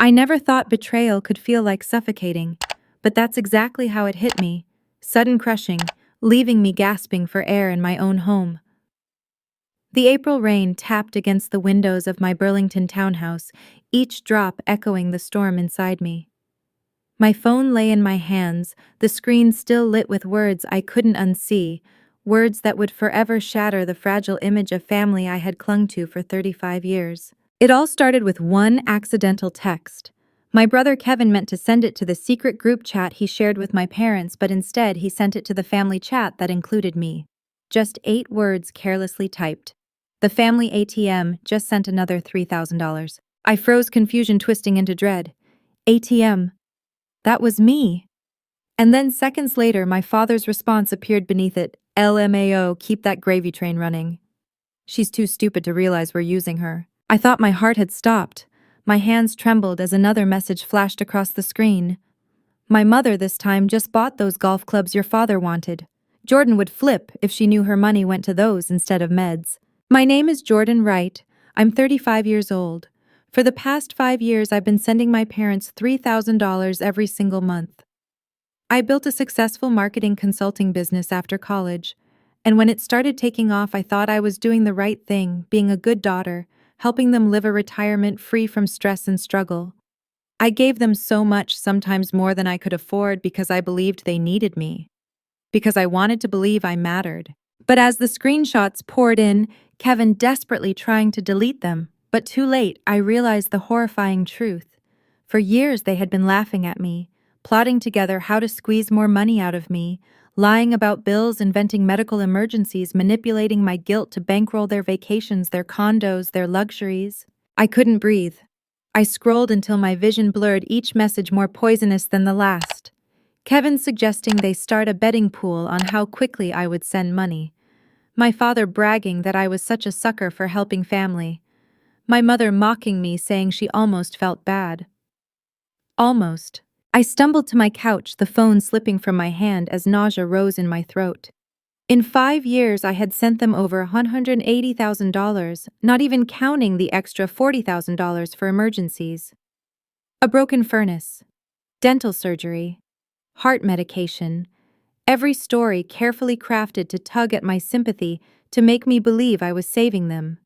I never thought betrayal could feel like suffocating, but that's exactly how it hit me. Sudden crushing, leaving me gasping for air in my own home. The April rain tapped against the windows of my Burlington townhouse, each drop echoing the storm inside me. My phone lay in my hands, the screen still lit with words I couldn't unsee, words that would forever shatter the fragile image of family I had clung to for 35 years. It all started with one accidental text. My brother Kevin meant to send it to the secret group chat he shared with my parents, but instead he sent it to the family chat that included me. Just 8 words carelessly typed. The family ATM just sent another $3,000. I froze, confusion twisting into dread. ATM. That was me. And then seconds later, my father's response appeared beneath it. LMAO, keep that gravy train running. She's too stupid to realize we're using her. I thought my heart had stopped. My hands trembled as another message flashed across the screen. My mother this time just bought those golf clubs your father wanted. Jordan would flip if she knew her money went to those instead of meds. My name is Jordan Wright. I'm 35 years old. For the past 5 years, I've been sending my parents $3,000 every single month. I built a successful marketing consulting business after college, and when it started taking off, I thought I was doing the right thing, being a good daughter, helping them live a retirement free from stress and struggle. I gave them so much, sometimes more than I could afford, because I believed they needed me, because I wanted to believe I mattered. But as the screenshots poured in, Kevin desperately trying to delete them, but too late, I realized the horrifying truth. For years they had been laughing at me, plotting together how to squeeze more money out of me, lying about bills, inventing medical emergencies, manipulating my guilt to bankroll their vacations, their condos, their luxuries. I couldn't breathe. I scrolled until my vision blurred, each message more poisonous than the last. Kevin suggesting they start a betting pool on how quickly I would send money. My father bragging that I was such a sucker for helping family. My mother mocking me, saying she almost felt bad. Almost. I stumbled to my couch, the phone slipping from my hand as nausea rose in my throat. In 5 years, I had sent them over $180,000, not even counting the extra $40,000 for emergencies. A broken furnace, dental surgery, heart medication, every story carefully crafted to tug at my sympathy to make me believe I was saving them.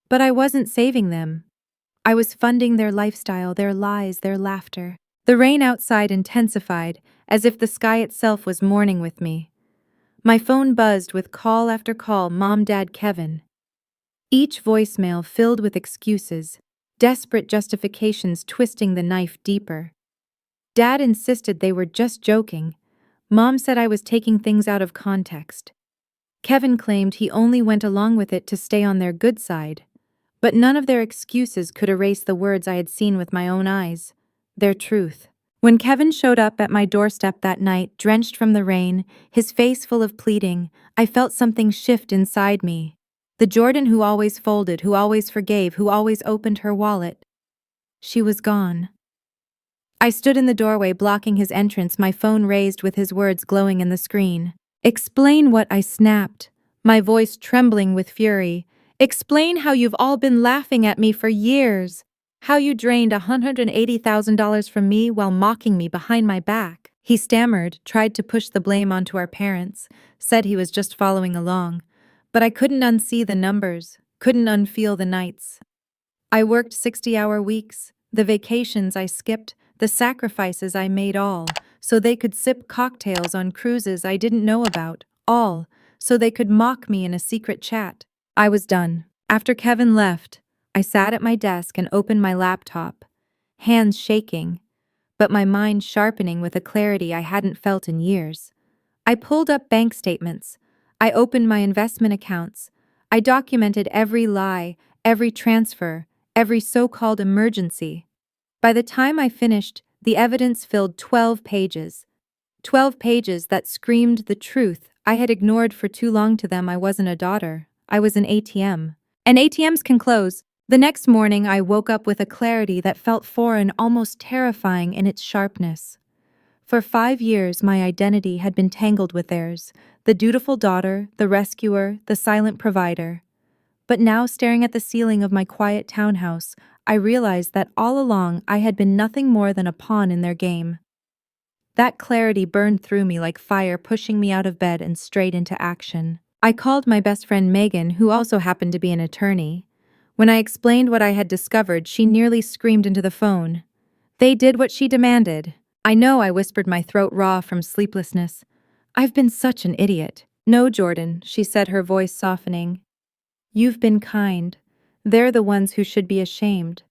But I wasn't saving them. I was funding their lifestyle, their lies, their laughter. The rain outside intensified, as if the sky itself was mourning with me. My phone buzzed with call after call, Mom, Dad, Kevin. Each voicemail filled with excuses, desperate justifications twisting the knife deeper. Dad insisted they were just joking. Mom said I was taking things out of context. Kevin claimed he only went along with it to stay on their good side. But none of their excuses could erase the words I had seen with my own eyes, their truth. When Kevin showed up at my doorstep that night, drenched from the rain, his face full of pleading, I felt something shift inside me. The Jordan who always folded, who always forgave, who always opened her wallet. She was gone. I stood in the doorway, blocking his entrance, my phone raised with his words glowing in the screen. Explain what, I snapped, my voice trembling with fury. Explain how you've all been laughing at me for years. How you drained $180,000 from me while mocking me behind my back. He stammered, tried to push the blame onto our parents, said he was just following along. But I couldn't unsee the numbers, couldn't unfeel the nights. I worked 60-hour weeks, the vacations I skipped, the sacrifices I made, all so they could sip cocktails on cruises I didn't know about, all so they could mock me in a secret chat. I was done. After Kevin left, I sat at my desk and opened my laptop, hands shaking, but my mind sharpening with a clarity I hadn't felt in years. I pulled up bank statements. I opened my investment accounts. I documented every lie, every transfer, every so-called emergency. By the time I finished, the evidence filled 12 pages. 12 pages that screamed the truth I had ignored for too long. To them, I wasn't a daughter. I was an ATM. And ATMs can close. The next morning, I woke up with a clarity that felt foreign, almost terrifying in its sharpness. For 5 years, my identity had been tangled with theirs, the dutiful daughter, the rescuer, the silent provider. But now, staring at the ceiling of my quiet townhouse, I realized that all along I had been nothing more than a pawn in their game. That clarity burned through me like fire, pushing me out of bed and straight into action. I called my best friend Megan, who also happened to be an attorney. When I explained what I had discovered, she nearly screamed into the phone. They did what she demanded. I know, I whispered, my throat raw from sleeplessness. I've been such an idiot. No, Jordan, she said, her voice softening. You've been kind. They're the ones who should be ashamed.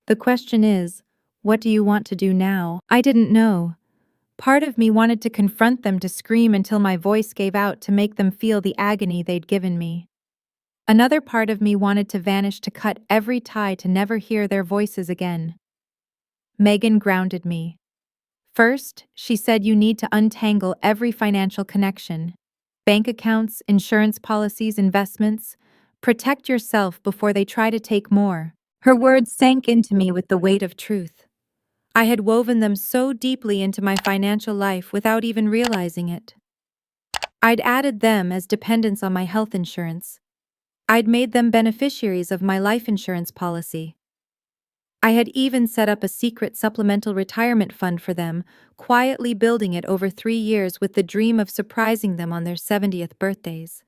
The question is, what do you want to do now? I didn't know. Part of me wanted to confront them, to scream until my voice gave out, to make them feel the agony they'd given me. Another part of me wanted to vanish, to cut every tie, to never hear their voices again. Megan grounded me. First, she said, you need to untangle every financial connection. Bank accounts, insurance policies, investments. Protect yourself before they try to take more. Her words sank into me with the weight of truth. I had woven them so deeply into my financial life without even realizing it. I'd added them as dependents on my health insurance. I'd made them beneficiaries of my life insurance policy. I had even set up a secret supplemental retirement fund for them, quietly building it over 3 years with the dream of surprising them on their 70th birthdays.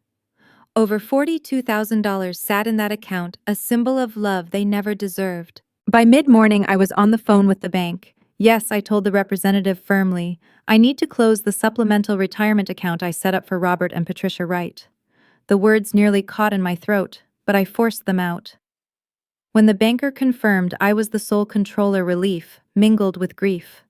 Over $42,000 sat in that account, a symbol of love they never deserved. By mid-morning, I was on the phone with the bank. Yes, I told the representative firmly, I need to close the supplemental retirement account I set up for Robert and Patricia Wright. The words nearly caught in my throat, but I forced them out. When the banker confirmed I was the sole controller, relief mingled with grief.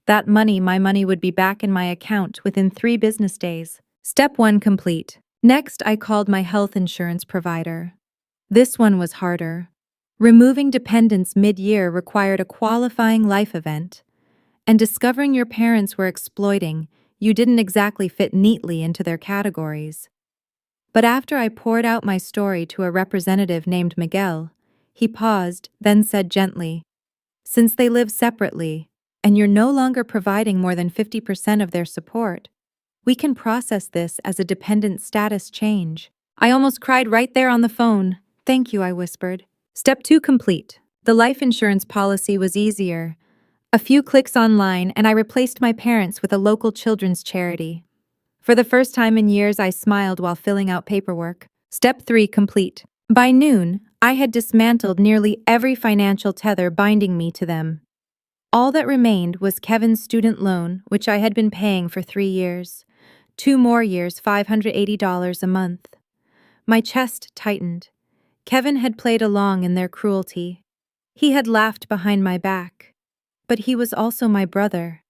That money, my money, would be back in my account within 3 business days. Step 1 complete. Next, I called my health insurance provider. This one was harder. Removing dependents mid-year required a qualifying life event, and discovering your parents were exploiting you didn't exactly fit neatly into their categories. But after I poured out my story to a representative named Miguel, he paused, then said gently, since they live separately, and you're no longer providing more than 50% of their support, we can process this as a dependent status change. I almost cried right there on the phone. Thank you, I whispered. Step 2 complete. The life insurance policy was easier. A few clicks online, and I replaced my parents with a local children's charity. For the first time in years, I smiled while filling out paperwork. Step 3 complete. By noon, I had dismantled nearly every financial tether binding me to them. All that remained was Kevin's student loan, which I had been paying for 3 years. 2 more years, $580 a month. My chest tightened. Kevin had played along in their cruelty. He had laughed behind my back. But he was also my brother.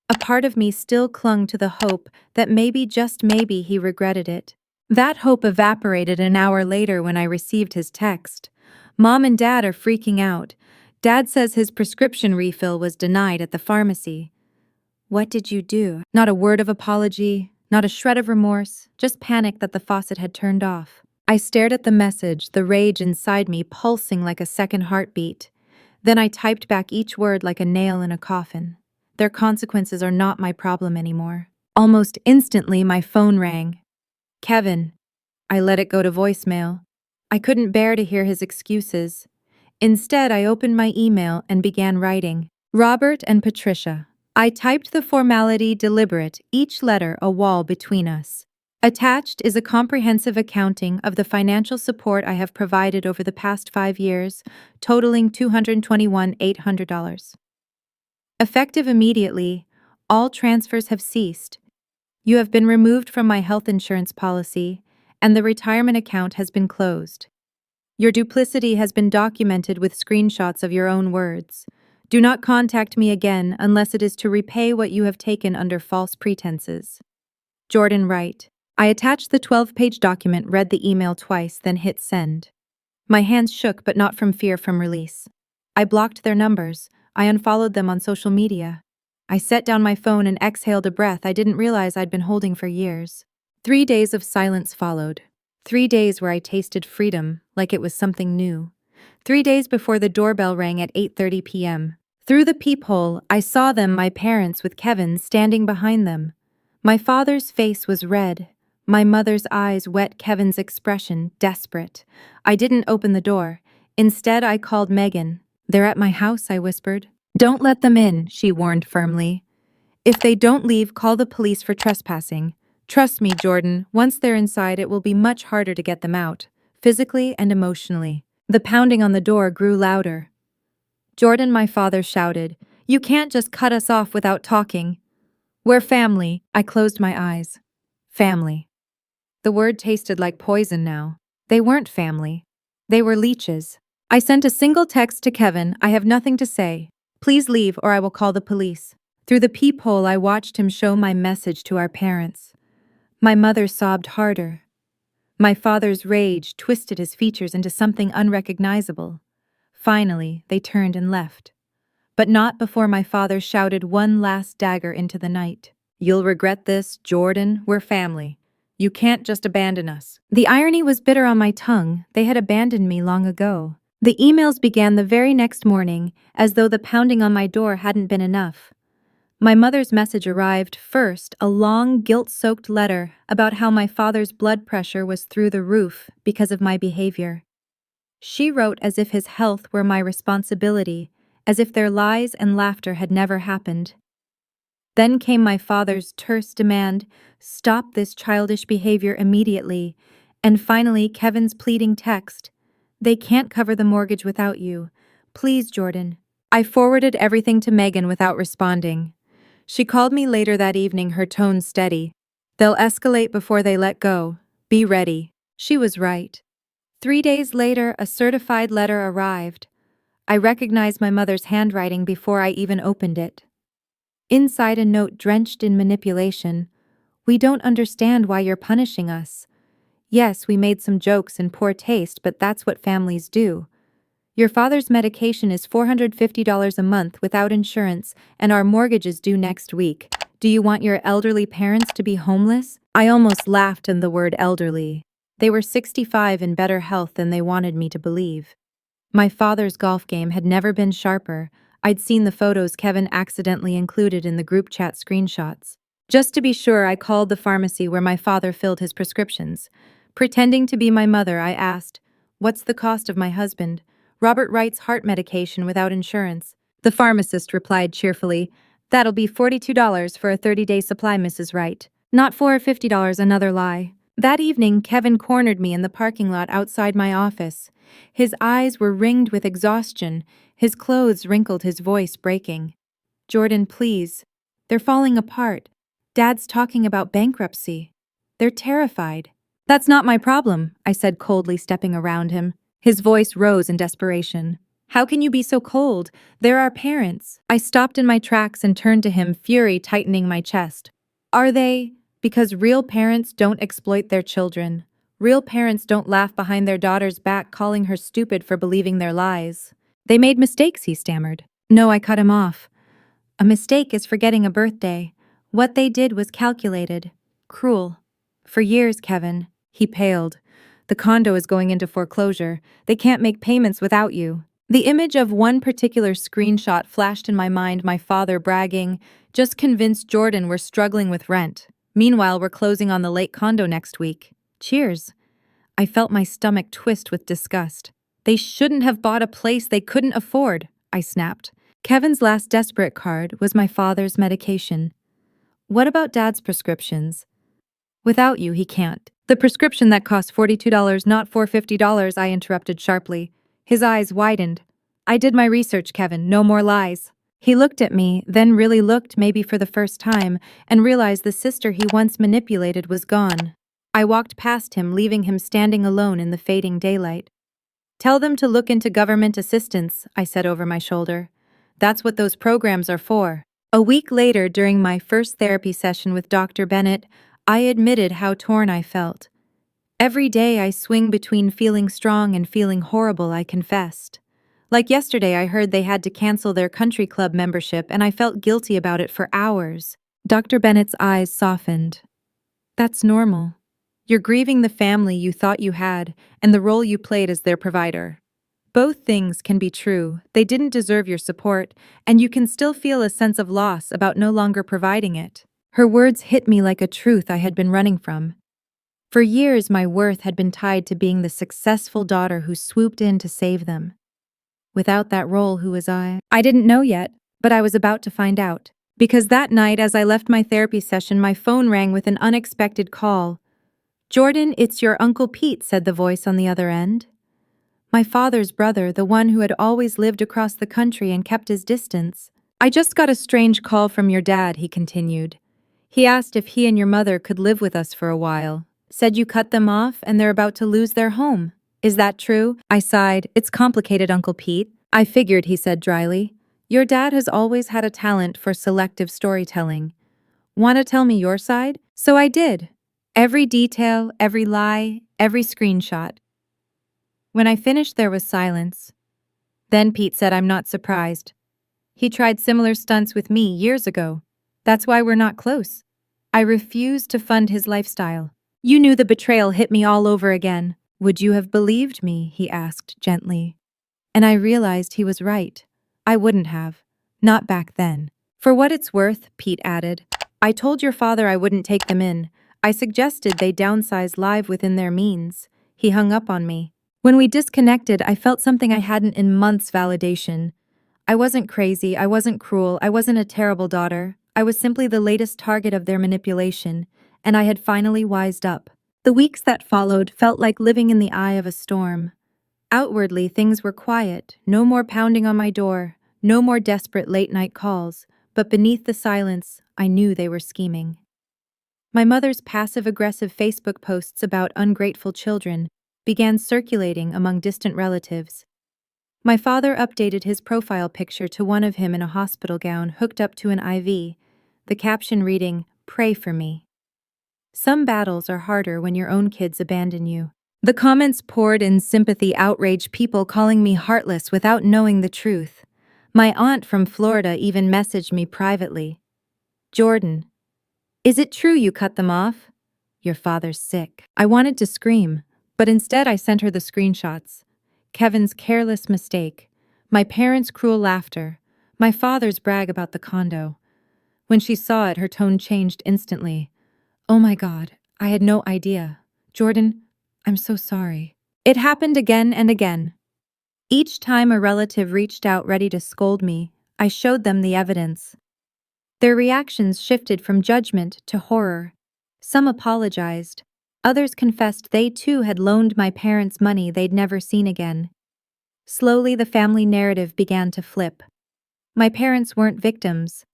A part of me still clung to the hope that maybe, just maybe, he regretted it. That hope evaporated an hour later when I received his text. Mom and Dad are freaking out. Dad says his prescription refill was denied at the pharmacy. What did you do? Not a word of apology, not a shred of remorse, just panic that the faucet had turned off. I stared at the message, the rage inside me pulsing like a second heartbeat. Then I typed back each word like a nail in a coffin. Their consequences are not my problem anymore. Almost instantly, my phone rang. Kevin. I let it go to voicemail. I couldn't bear to hear his excuses. Instead, I opened my email and began writing. Robert and Patricia. I typed the formality deliberate, each letter a wall between us. Attached is a comprehensive accounting of the financial support I have provided over the past 5 years, totaling $221,800. Effective immediately, all transfers have ceased. You have been removed from my health insurance policy, and the retirement account has been closed. Your duplicity has been documented with screenshots of your own words. Do not contact me again unless it is to repay what you have taken under false pretenses. Jordan Wright. I attached the 12-page document, read the email twice, then hit send. My hands shook, but not from fear, from release. I blocked their numbers. I unfollowed them on social media. I set down my phone and exhaled a breath I didn't realize I'd been holding for years. 3 days of silence followed. 3 days where I tasted freedom like it was something new. 3 days before the doorbell rang at 8:30 p.m. Through the peephole, I saw them, my parents, with Kevin standing behind them. My father's face was red. My mother's eyes wet, Kevin's expression desperate. I didn't open the door. Instead, I called Megan. "They're at my house," I whispered. "Don't let them in," she warned firmly. "If they don't leave, call the police for trespassing. Trust me, Jordan, once they're inside, it will be much harder to get them out, physically and emotionally." The pounding on the door grew louder. "Jordan," my father shouted, "you can't just cut us off without talking." "We're family." I closed my eyes. Family. The word tasted like poison now. They weren't family. They were leeches. I sent a single text to Kevin. "I have nothing to say. Please leave or I will call the police." Through the peephole, I watched him show my message to our parents. My mother sobbed harder. My father's rage twisted his features into something unrecognizable. Finally, they turned and left. But not before my father shouted one last dagger into the night. "You'll regret this, Jordan. We're family. You can't just abandon us." The irony was bitter on my tongue. They had abandoned me long ago. The emails began the very next morning, as though the pounding on my door hadn't been enough. My mother's message arrived first, a long, guilt-soaked letter about how my father's blood pressure was through the roof because of my behavior. She wrote as if his health were my responsibility, as if their lies and laughter had never happened. Then came my father's terse demand, "Stop this childish behavior immediately," and finally Kevin's pleading text, "They can't cover the mortgage without you. Please, Jordan." I forwarded everything to Megan without responding. She called me later that evening, her tone steady. "They'll escalate before they let go. Be ready." She was right. 3 days later, a certified letter arrived. I recognized my mother's handwriting before I even opened it. Inside, a note drenched in manipulation. "We don't understand why you're punishing us. Yes, we made some jokes in poor taste, but that's what families do. Your father's medication is $450 a month without insurance, and our mortgage is due next week. Do you want your elderly parents to be homeless?" I almost laughed in the word elderly. They were 65 in better health than they wanted me to believe. My father's golf game had never been sharper. I'd seen the photos Kevin accidentally included in the group chat screenshots. Just to be sure, I called the pharmacy where my father filled his prescriptions. Pretending to be my mother, I asked, "What's the cost of my husband? Robert Wright's heart medication without insurance." The pharmacist replied cheerfully, "That'll be $42 for a 30-day supply, Mrs. Wright. Not $450, another lie." That evening, Kevin cornered me in the parking lot outside my office. His eyes were ringed with exhaustion, his clothes wrinkled, his voice breaking. "Jordan, please. They're falling apart. Dad's talking about bankruptcy. They're terrified." "That's not my problem," I said coldly, stepping around him. His voice rose in desperation. "How can you be so cold? They're our parents." I stopped in my tracks and turned to him, fury tightening my chest. "Are they? Because real parents don't exploit their children. Real parents don't laugh behind their daughter's back, calling her stupid for believing their lies." "They made mistakes," he stammered. "No," I cut him off. "A mistake is forgetting a birthday. What they did was calculated. Cruel. For years, Kevin." He paled. "The condo is going into foreclosure. They can't make payments without you." The image of one particular screenshot flashed in my mind, my father bragging, "Just convinced Jordan we're struggling with rent. Meanwhile, we're closing on the lake condo next week. Cheers." I felt my stomach twist with disgust. "They shouldn't have bought a place they couldn't afford," I snapped. Kevin's last desperate card was my father's medication. "What about Dad's prescriptions?" "Without you, he can't." "The prescription that costs $42, not $450, I interrupted sharply. His eyes widened. "I did my research, Kevin. No more lies." He looked at me, then really looked, maybe for the first time, and realized the sister he once manipulated was gone. I walked past him, leaving him standing alone in the fading daylight. "Tell them to look into government assistance," I said over my shoulder. "That's what those programs are for." A week later, during my first therapy session with Dr. Bennett, I admitted how torn I felt. "Every day I swing between feeling strong and feeling horrible," I confessed. "Like yesterday, I heard they had to cancel their country club membership, and I felt guilty about it for hours." Dr. Bennett's eyes softened. "That's normal. You're grieving the family you thought you had and the role you played as their provider. Both things can be true. They didn't deserve your support, and you can still feel a sense of loss about no longer providing it." Her words hit me like a truth I had been running from. For years, my worth had been tied to being the successful daughter who swooped in to save them. Without that role, who was I? I didn't know yet, but I was about to find out. Because that night, as I left my therapy session, my phone rang with an unexpected call. "Jordan, it's your Uncle Pete," said the voice on the other end. My father's brother, the one who had always lived across the country and kept his distance. "I just got a strange call from your dad," he continued. "He asked if he and your mother could live with us for a while. Said you cut them off and they're about to lose their home. Is that true?" I sighed. "It's complicated, Uncle Pete." "I figured," he said dryly. "Your dad has always had a talent for selective storytelling. Want to tell me your side?" So I did. Every detail, every lie, every screenshot. When I finished, there was silence. Then Pete said, "I'm not surprised. He tried similar stunts with me years ago. That's why we're not close. I refused to fund his lifestyle." "You knew the betrayal hit me all over again. Would you have believed me?" he asked gently. And I realized he was right. I wouldn't have. Not back then. "For what it's worth," Pete added, "I told your father I wouldn't take them in. I suggested they downsize live within their means." He hung up on me. When we disconnected, I felt something I hadn't in months: validation. I wasn't crazy, I wasn't cruel, I wasn't a terrible daughter. I was simply the latest target of their manipulation, and I had finally wised up. The weeks that followed felt like living in the eye of a storm. Outwardly, things were quiet, no more pounding on my door, no more desperate late-night calls, but beneath the silence, I knew they were scheming. My mother's passive-aggressive Facebook posts about ungrateful children began circulating among distant relatives. My father updated his profile picture to one of him in a hospital gown hooked up to an IV, the caption reading, "Pray for me." Some battles are harder when your own kids abandon you. The comments poured in sympathy, outrage, people calling me heartless without knowing the truth. My aunt from Florida even messaged me privately. "Jordan, is it true you cut them off? Your father's sick." I wanted to scream, but instead I sent her the screenshots. Kevin's careless mistake, my parents' cruel laughter, my father's brag about the condo. When she saw it, her tone changed instantly. "Oh my God, I had no idea. Jordan, I'm so sorry." It happened again and again. Each time a relative reached out ready to scold me, I showed them the evidence. Their reactions shifted from judgment to horror. Some apologized. Others confessed they too had loaned my parents money they'd never seen again. Slowly, the family narrative began to flip. My parents weren't victims.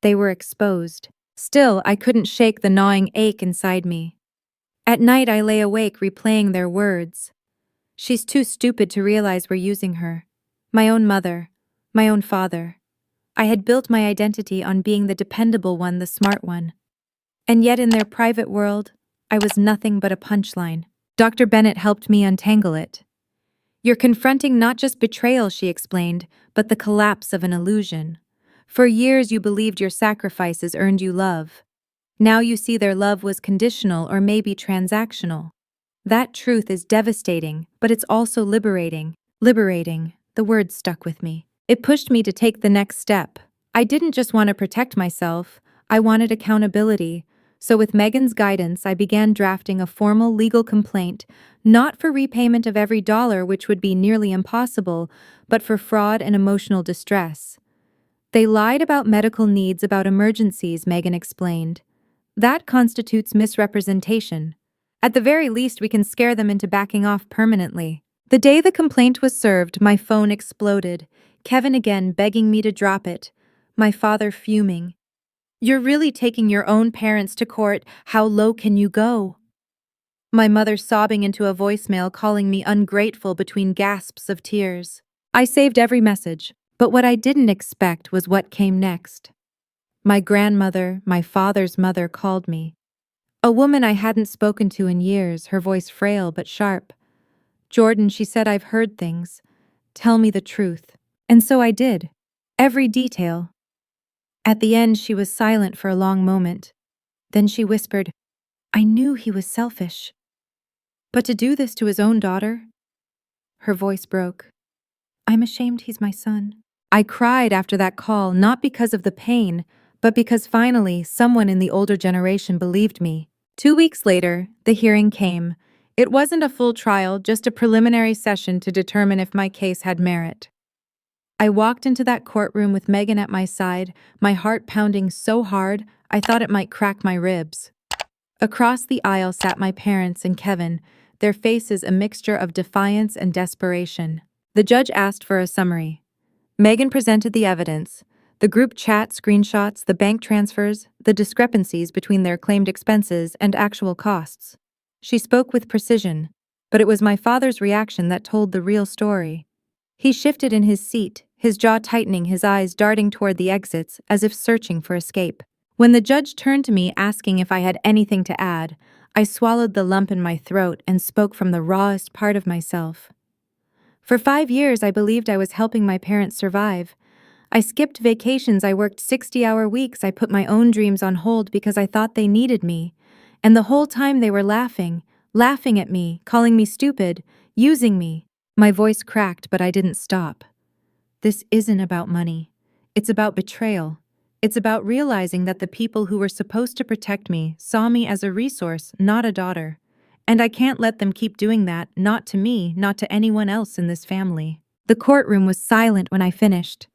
They were exposed. Still, I couldn't shake the gnawing ache inside me. At night, I lay awake replaying their words. "She's too stupid to realize we're using her." My own mother. My own father. I had built my identity on being the dependable one, the smart one. And yet in their private world, I was nothing but a punchline. Dr. Bennett helped me untangle it. "You're confronting not just betrayal," she explained, "but the collapse of an illusion. For years you believed your sacrifices earned you love. Now you see their love was conditional or maybe transactional. That truth is devastating, but it's also liberating." Liberating, the word stuck with me. It pushed me to take the next step. I didn't just want to protect myself, I wanted accountability. So with Megan's guidance, I began drafting a formal legal complaint, not for repayment of every dollar, which would be nearly impossible, but for fraud and emotional distress. "They lied about medical needs, about emergencies," Megan explained. "That constitutes misrepresentation. At the very least, we can scare them into backing off permanently." The day the complaint was served, my phone exploded. Kevin again begging me to drop it. My father fuming. "You're really taking your own parents to court. How low can you go?" My mother sobbing into a voicemail calling me ungrateful between gasps of tears. I saved every message, but what I didn't expect was what came next. My grandmother, my father's mother, called me. A woman I hadn't spoken to in years, her voice frail but sharp. "Jordan," she said, "I've heard things. Tell me the truth." And so I did. Every detail. At the end, she was silent for a long moment. Then she whispered, "I knew he was selfish. But to do this to his own daughter?" Her voice broke. "I'm ashamed he's my son." I cried after that call, not because of the pain, but because finally someone in the older generation believed me. 2 weeks later, the hearing came. It wasn't a full trial, just a preliminary session to determine if my case had merit. I walked into that courtroom with Megan at my side, my heart pounding so hard I thought it might crack my ribs. Across the aisle sat my parents and Kevin, their faces a mixture of defiance and desperation. The judge asked for a summary. Megan presented the evidence: the group chat screenshots, the bank transfers, the discrepancies between their claimed expenses and actual costs. She spoke with precision, but it was my father's reaction that told the real story. He shifted in his seat, his jaw tightening, his eyes darting toward the exits as if searching for escape. When the judge turned to me asking if I had anything to add, I swallowed the lump in my throat and spoke from the rawest part of myself. For 5 years, I believed I was helping my parents survive. I skipped vacations, I worked 60-hour weeks, I put my own dreams on hold because I thought they needed me. And the whole time they were laughing at me, calling me stupid, using me. My voice cracked, but I didn't stop. This isn't about money. It's about betrayal. It's about realizing that the people who were supposed to protect me saw me as a resource, not a daughter. And I can't let them keep doing that, not to me, not to anyone else in this family. The courtroom was silent when I finished.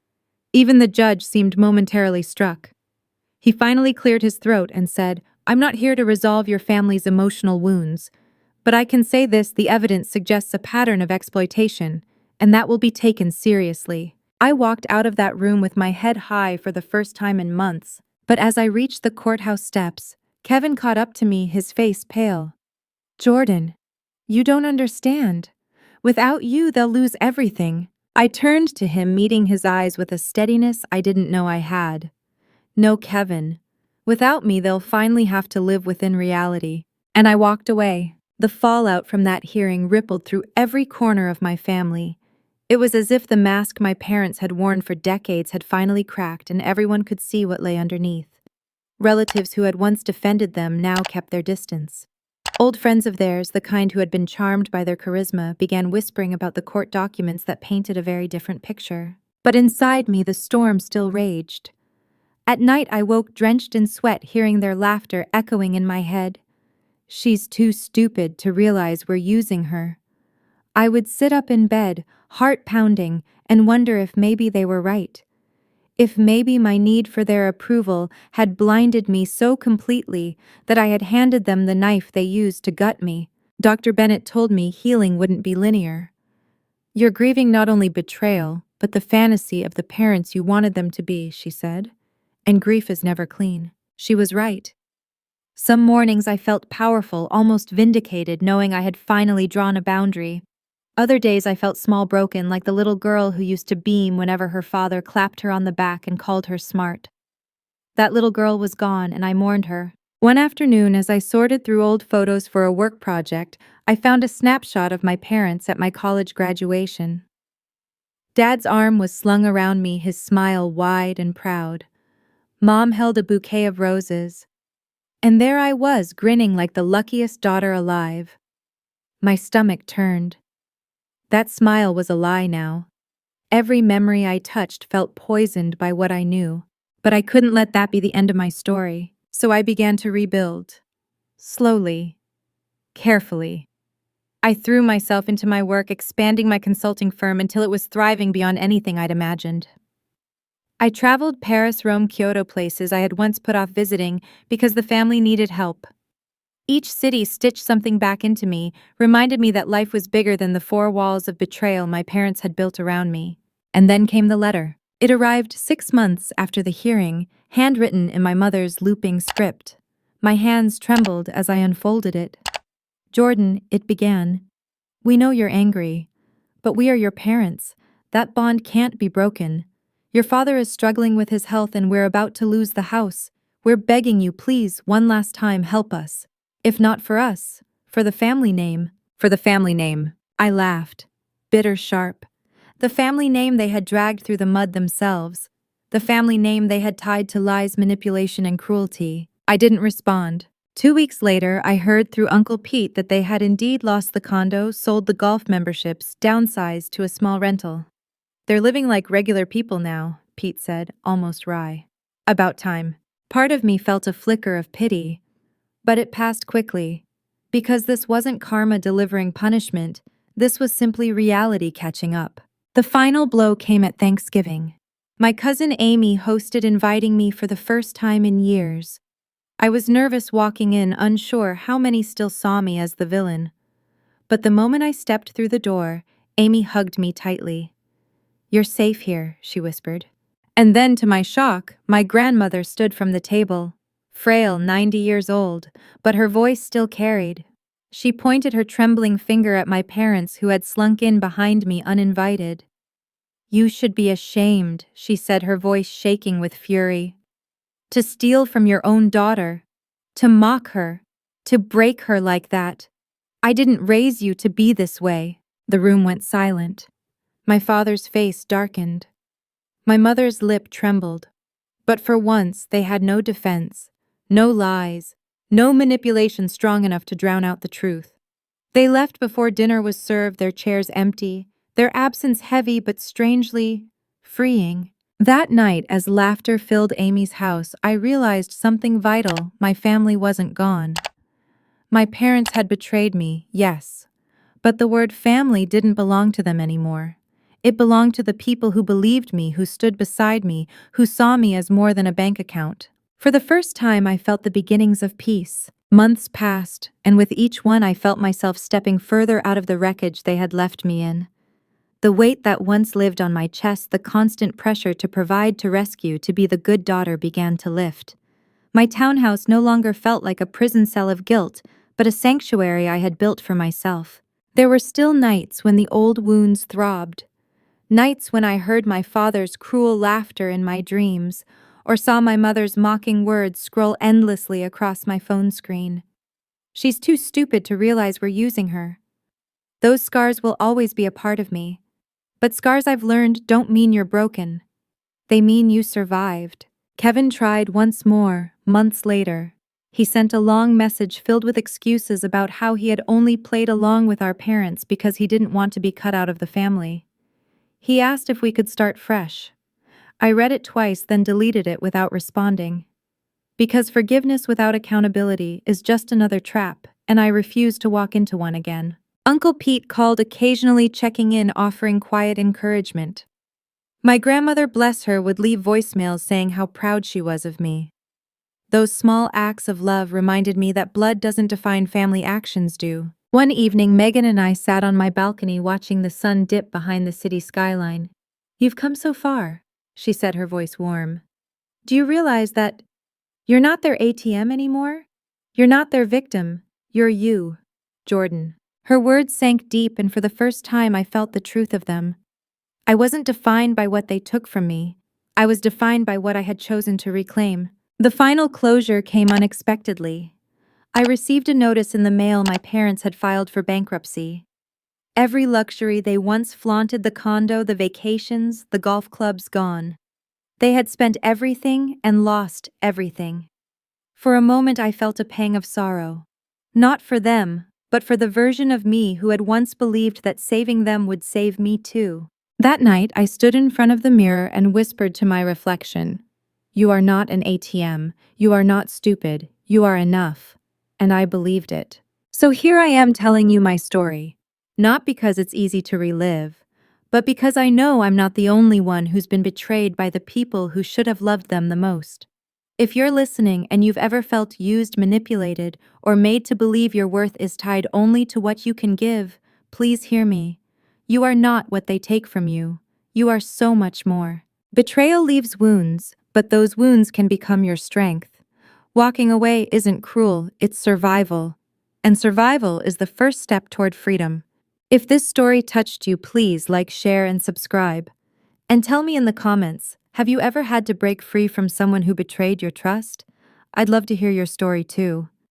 Even the judge seemed momentarily struck. He finally cleared his throat and said, "I'm not here to resolve your family's emotional wounds, but I can say this: the evidence suggests a pattern of exploitation, and that will be taken seriously." I walked out of that room with my head high for the first time in months, but as I reached the courthouse steps, Kevin caught up to me, his face pale. "Jordan, you don't understand. Without you, they'll lose everything." I turned to him, meeting his eyes with a steadiness I didn't know I had. "No, Kevin. Without me, they'll finally have to live within reality." And I walked away. The fallout from that hearing rippled through every corner of my family. It was as if the mask my parents had worn for decades had finally cracked and everyone could see what lay underneath. Relatives who had once defended them now kept their distance. Old friends of theirs, the kind who had been charmed by their charisma, began whispering about the court documents that painted a very different picture. But inside me, the storm still raged. At night, I woke drenched in sweat, hearing their laughter echoing in my head. "She's too stupid to realize we're using her." I would sit up in bed, heart pounding, and wonder if maybe they were right. If maybe my need for their approval had blinded me so completely that I had handed them the knife they used to gut me. Dr. Bennett told me healing wouldn't be linear. "You're grieving not only betrayal, but the fantasy of the parents you wanted them to be," she said. "And grief is never clean." She was right. Some mornings I felt powerful, almost vindicated, knowing I had finally drawn a boundary. Other days I felt small, broken, like the little girl who used to beam whenever her father clapped her on the back and called her smart. That little girl was gone, and I mourned her. One afternoon, as I sorted through old photos for a work project, I found a snapshot of my parents at my college graduation. Dad's arm was slung around me, his smile wide and proud. Mom held a bouquet of roses. And there I was, grinning like the luckiest daughter alive. My stomach turned. That smile was a lie now. Every memory I touched felt poisoned by what I knew. But I couldn't let that be the end of my story, so I began to rebuild. Slowly, carefully. I threw myself into my work, expanding my consulting firm until it was thriving beyond anything I'd imagined. I traveled Paris, Rome, Kyoto, places I had once put off visiting because the family needed help. Each city stitched something back into me, reminded me that life was bigger than the four walls of betrayal my parents had built around me. And then came the letter. It arrived 6 months after the hearing, handwritten in my mother's looping script. My hands trembled as I unfolded it. "Jordan," it began, "we know you're angry, but we are your parents. That bond can't be broken. Your father is struggling with his health and we're about to lose the house. We're begging you, please, one last time, help us. If not for us, for the family name." For the family name. I laughed. Bitter sharp. The family name they had dragged through the mud themselves. The family name they had tied to lies, manipulation, and cruelty. I didn't respond. 2 weeks later, I heard through Uncle Pete that they had indeed lost the condo, sold the golf memberships, downsized to a small rental. "They're living like regular people now," Pete said, almost wry. About time. Part of me felt a flicker of pity. But it passed quickly. Because this wasn't karma delivering punishment, this was simply reality catching up. The final blow came at Thanksgiving. My cousin Amy hosted, inviting me for the first time in years. I was nervous walking in, unsure how many still saw me as the villain. But the moment I stepped through the door, Amy hugged me tightly. "You're safe here," she whispered. And then, to my shock, my grandmother stood from the table. Frail, 90 years old, but her voice still carried. She pointed her trembling finger at my parents who had slunk in behind me uninvited. "You should be ashamed," she said, her voice shaking with fury. "To steal from your own daughter. To mock her. To break her like that. I didn't raise you to be this way." The room went silent. My father's face darkened. My mother's lip trembled. But for once, they had no defense, no lies, no manipulation strong enough to drown out the truth. They left before dinner was served, their chairs empty, their absence heavy but strangely freeing. That night, as laughter filled Amy's house, I realized something vital: my family wasn't gone. My parents had betrayed me, yes, but the word family didn't belong to them anymore. It belonged to the people who believed me, who stood beside me, who saw me as more than a bank account. For the first time, I felt the beginnings of peace. Months passed, and with each one I felt myself stepping further out of the wreckage they had left me in. The weight that once lived on my chest, the constant pressure to provide, to rescue, to be the good daughter, began to lift. My townhouse no longer felt like a prison cell of guilt, but a sanctuary I had built for myself. There were still nights when the old wounds throbbed. Nights when I heard my father's cruel laughter in my dreams, or saw my mother's mocking words scroll endlessly across my phone screen. "She's too stupid to realize we're using her." Those scars will always be a part of me. But scars, I've learned, don't mean you're broken. They mean you survived. Kevin tried once more, months later. He sent a long message filled with excuses about how he had only played along with our parents because he didn't want to be cut out of the family. He asked if we could start fresh. I read it twice, then deleted it without responding. Because forgiveness without accountability is just another trap, and I refused to walk into one again. Uncle Pete called, occasionally checking in, offering quiet encouragement. My grandmother, bless her, would leave voicemails saying how proud she was of me. Those small acts of love reminded me that blood doesn't define family, actions do. One evening, Megan and I sat on my balcony watching the sun dip behind the city skyline. "You've come so far," she said, her voice warm. "Do you realize that you're not their ATM anymore? You're not their victim. You're you, Jordan." Her words sank deep, and for the first time I felt the truth of them. I wasn't defined by what they took from me. I was defined by what I had chosen to reclaim. The final closure came unexpectedly. I received a notice in the mail: my parents had filed for bankruptcy. Every luxury they once flaunted, the condo, the vacations, the golf clubs, gone. They had spent everything and lost everything. For a moment I felt a pang of sorrow. Not for them, but for the version of me who had once believed that saving them would save me too. That night I stood in front of the mirror and whispered to my reflection, "You are not an ATM, you are not stupid, you are enough." And I believed it. So here I am telling you my story. Not because it's easy to relive, but because I know I'm not the only one who's been betrayed by the people who should have loved them the most. If you're listening and you've ever felt used, manipulated, or made to believe your worth is tied only to what you can give, please hear me. You are not what they take from you. You are so much more. Betrayal leaves wounds, but those wounds can become your strength. Walking away isn't cruel, it's survival. And survival is the first step toward freedom. If this story touched you, please like, share, and subscribe. And tell me in the comments, have you ever had to break free from someone who betrayed your trust? I'd love to hear your story too.